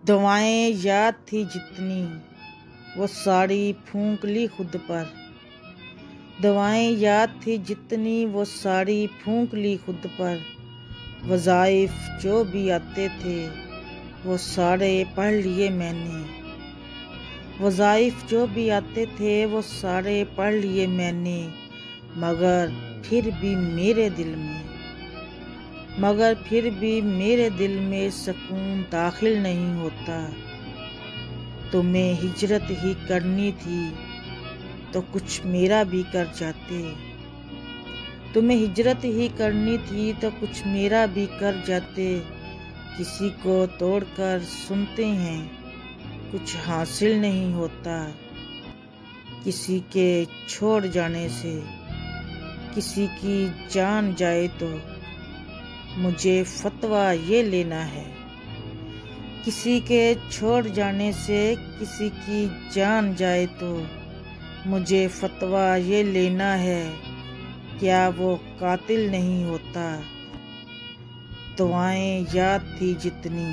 दवाएं याद थी जितनी वो सारी फूंक ली खुद पर। दवाएं याद थी जितनी वो सारी फूंक ली खुद पर। वज़ाइफ जो भी आते थे वो सारे पढ़ लिए मैंने। वज़ाइफ जो भी आते थे वो सारे पढ़ लिए मैंने। मगर फिर भी मेरे दिल में सुकून दाखिल नहीं होता। तुम्हें हिजरत ही करनी थी तो कुछ मेरा भी कर जाते। तुम्हें हिजरत ही करनी थी तो कुछ मेरा भी कर जाते। किसी को तोड़कर सुनते हैं कुछ हासिल नहीं होता। किसी के छोड़ जाने से किसी की जान जाए तो मुझे फतवा ये लेना है। किसी के छोड़ जाने से किसी की जान जाए तो मुझे फतवा ये लेना है। क्या वो कातिल नहीं होता? दुआएं याद थी जितनी